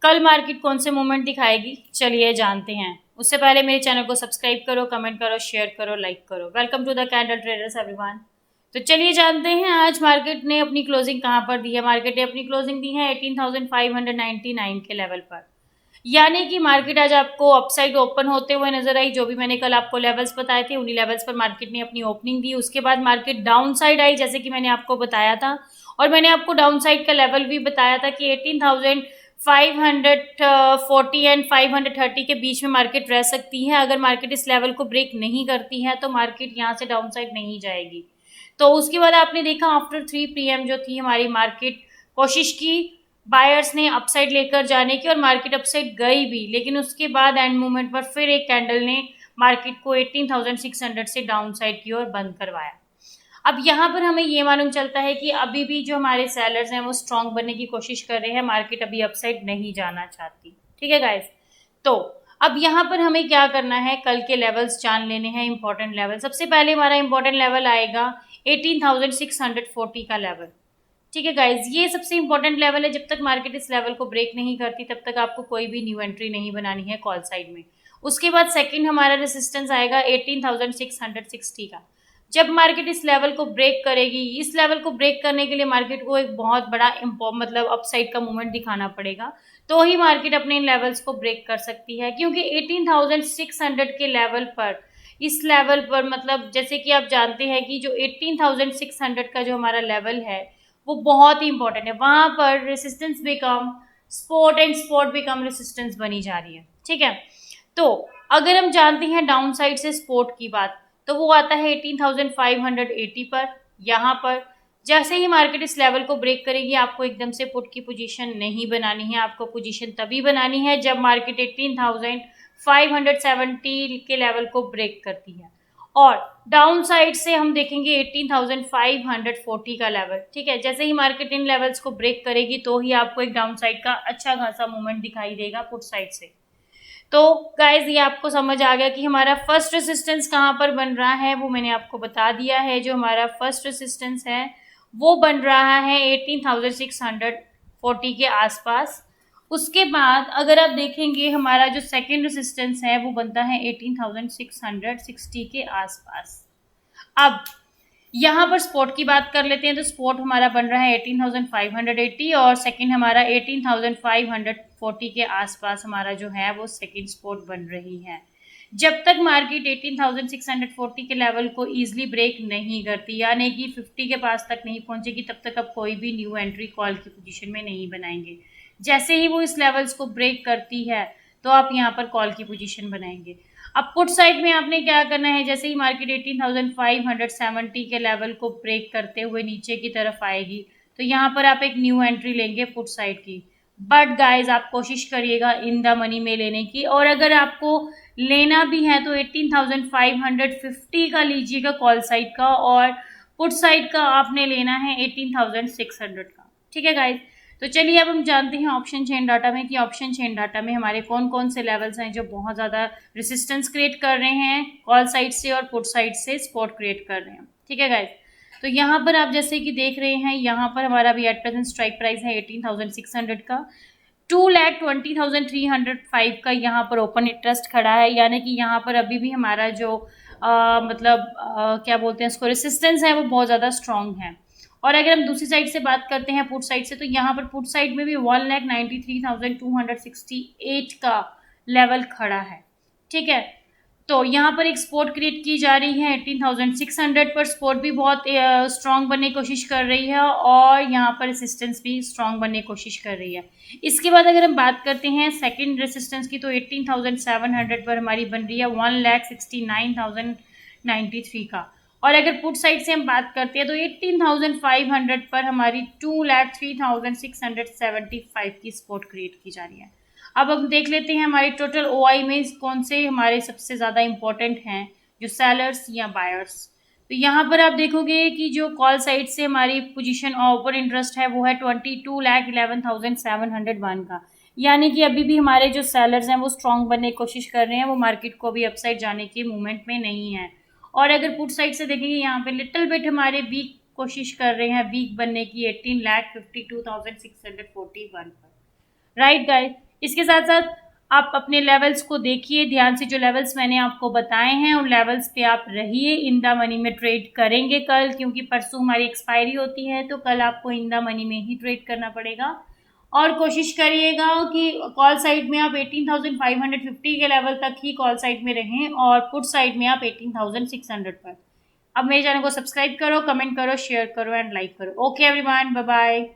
कल मार्केट कौन से मूवमेंट दिखाएगी, चलिए जानते हैं। उससे पहले मेरे चैनल को सब्सक्राइब करो, कमेंट करो, शेयर करो, लाइक करो। Welcome to the candle traders everyone. तो चलिए जानते हैं आज मार्केट ने अपनी क्लोजिंग कहाँ पर दी है। मार्केट ने अपनी क्लोजिंग दी है 18,599 के लेवल पर, यानी कि मार्केट आज आपको अपसाइड ओपन होते हुए नजर आई। जो भी मैंने कल आपको लेवल्स बताए थे उन्हीं लेवल्स पर मार्केट ने अपनी ओपनिंग दी। उसके बाद मार्केट डाउन साइड आई, जैसे कि मैंने आपको बताया था, और मैंने आपको डाउन साइड का लेवल भी बताया था कि 18,540 एंड 530 के बीच में मार्केट रह सकती है। अगर मार्केट इस लेवल को ब्रेक नहीं करती है तो मार्केट यहाँ से डाउन साइड नहीं जाएगी। तो उसके बाद आपने देखा आफ्टर 3 PM जो थी हमारी मार्केट, कोशिश की बायर्स ने अपसाइड लेकर जाने की और मार्केट अपसाइड गई भी, लेकिन उसके बाद एंड मूवमेंट पर फिर एक कैंडल ने मार्केट को 18,600 से डाउन साइड की ओर बंद करवाया। अब यहाँ पर हमें ये मालूम चलता है कि अभी भी जो हमारे सेलर्स हैं वो स्ट्रांग बनने की कोशिश कर रहे हैं। मार्केट अभी अपसाइड नहीं जाना चाहती। ठीक है गाइस, तो अब यहाँ पर हमें क्या करना है, कल के लेवल्स जान लेने हैं, इंपॉर्टेंट लेवल। सबसे पहले हमारा इंपॉर्टेंट लेवल आएगा 18,640 का लेवल। ठीक है गाइज, ये सबसे इंपॉर्टेंट लेवल है। जब तक मार्केट इस लेवल को ब्रेक नहीं करती तब तक आपको कोई भी न्यू एंट्री नहीं बनानी है कॉल साइड में। उसके बाद सेकंड हमारा रेजिस्टेंस आएगा 18,660 का। जब मार्केट इस लेवल को ब्रेक करेगी, इस लेवल को ब्रेक करने के लिए मार्केट को एक बहुत बड़ा मतलब अपसाइड का मूवमेंट दिखाना पड़ेगा, तो ही मार्केट अपने इन लेवल्स को ब्रेक कर सकती है। क्योंकि 18,600 के लेवल पर, इस लेवल पर मतलब जैसे कि आप जानते हैं कि जो 18,600 का जो हमारा लेवल है वो बहुत ही इंपॉर्टेंट है। वहां पर resistance become support and support become resistance बनी जा रही है। ठीक है, तो अगर हम जानते हैं डाउन साइड से सपोर्ट की बात, तो वो आता है 18,580 पर। यहाँ पर जैसे ही मार्केट इस लेवल को ब्रेक करेगी आपको एकदम से पुट की पोजीशन नहीं बनानी है। आपको पोजीशन तभी बनानी है जब मार्केट 18,570 के लेवल को ब्रेक करती है। और डाउन साइड से हम देखेंगे 18,540 का लेवल। ठीक है, जैसे ही मार्केट इन लेवल्स को ब्रेक करेगी तो ही आपको एक डाउन साइड का अच्छा खासा मूवमेंट दिखाई देगा पुट साइड से। तो गाइज ये आपको समझ आ गया कि हमारा फर्स्ट रेसिस्टेंस कहाँ पर बन रहा है, वो मैंने आपको बता दिया है। जो हमारा फर्स्ट रेसिस्टेंस है वो बन रहा है 18,640 के आसपास। उसके बाद अगर आप देखेंगे हमारा जो सेकेंड रेसिस्टेंस है वो बनता है 18,660 के आसपास। अब यहाँ पर स्पॉट की बात कर लेते हैं, तो स्पॉट हमारा बन रहा है 18,580 और सेकंड हमारा 18,540 के आसपास हमारा जो है वो सेकंड स्पॉट बन रही है। जब तक मार्केट 18,640 के लेवल को ईजिली ब्रेक नहीं करती, यानी कि 50 के पास तक नहीं पहुंचेगी, तब तक अब कोई भी न्यू एंट्री कॉल की पोजीशन में नहीं बनाएंगे। जैसे ही वो इस लेवल्स को ब्रेक करती है तो आप यहाँ पर कॉल की पोजीशन बनाएंगे। अब पुट साइड में आपने क्या करना है, जैसे ही मार्केट 18,570 के लेवल को ब्रेक करते हुए नीचे की तरफ आएगी तो यहाँ पर आप एक न्यू एंट्री लेंगे पुट साइड की। बट गाइज आप कोशिश करिएगा इन द मनी में लेने की, और अगर आपको लेना भी है तो 18,550 का लीजिएगा कॉल साइड का, और पुट साइड का आपने लेना है 18,600 का। ठीक है गाइज, तो चलिए अब हम जानते हैं ऑप्शन चेन डाटा में कि ऑप्शन चेन डाटा में हमारे कौन कौन से लेवल्स हैं जो बहुत ज़्यादा रेसिस्टेंस क्रिएट कर रहे हैं कॉल साइड से और पुट साइड से सपोर्ट क्रिएट कर रहे हैं। ठीक है गाइज, तो यहाँ पर आप जैसे कि देख रहे हैं, यहाँ पर हमारा भी एट प्रेजेंट स्ट्राइक प्राइस है 18,600 का। 2,20,305 का यहाँ पर ओपन इंटरेस्ट खड़ा है, यानी कि यहाँ पर अभी भी हमारा जो क्या बोलते हैं इसको, रेसिस्टेंस है वो बहुत ज़्यादा स्ट्रॉन्ग है। और अगर हम दूसरी साइड से बात करते हैं पुट साइड से, तो यहाँ पर पुट साइड में भी 1,93,268 का लेवल खड़ा है। ठीक है, तो यहाँ पर एक सपोर्ट क्रिएट की जा रही है 18,600 पर। सपोर्ट भी बहुत स्ट्रांग बनने की कोशिश कर रही है और यहाँ पर रेसिस्टेंस भी स्ट्रांग बनने की कोशिश कर रही है। इसके बाद अगर हम बात करते हैं सेकंड रेसिस्टेंस की, तो 18,700 पर हमारी बन रही है 1,69,093 का। और अगर पुट साइड से हम बात करते हैं तो 18,500 पर हमारी 2,03,675 की सपोर्ट क्रिएट की जा रही है। अब हम देख लेते हैं हमारी टोटल ओआई में कौन से हमारे सबसे ज़्यादा इंपॉर्टेंट हैं, जो सेलर्स या बायर्स। तो यहाँ पर आप देखोगे कि जो कॉल साइड से हमारी पोजीशन ओपन इंटरेस्ट है वो है 22,11,701 का, यानी कि अभी भी हमारे जो सेलर्स हैं वो स्ट्रांग बनने की कोशिश कर रहे हैं, वो मार्केट को भी अपसाइड जाने के मूवमेंट में नहीं है। और अगर पुट साइड से देखेंगे यहाँ पे लिटिल बिट हमारे वीक कोशिश कर रहे हैं वीक बनने की 18,52,641 पर। राइट गाइस, इसके साथ साथ आप अपने लेवल्स को देखिए ध्यान से, जो लेवल्स मैंने आपको बताए हैं उन लेवल्स पे आप रहिए। इन द मनी में ट्रेड करेंगे कल, क्योंकि परसों हमारी एक्सपायरी होती है, तो कल आपको इन द मनी में ही ट्रेड करना पड़ेगा। और कोशिश करिएगा कि कॉल साइड में आप 18,550 के लेवल तक ही कॉल साइड में रहें, और पुट साइड में आप 18,600 पर। अब मेरे चैनल को सब्सक्राइब करो, कमेंट करो, शेयर करो एंड लाइक करो। Okay everyone, bye bye.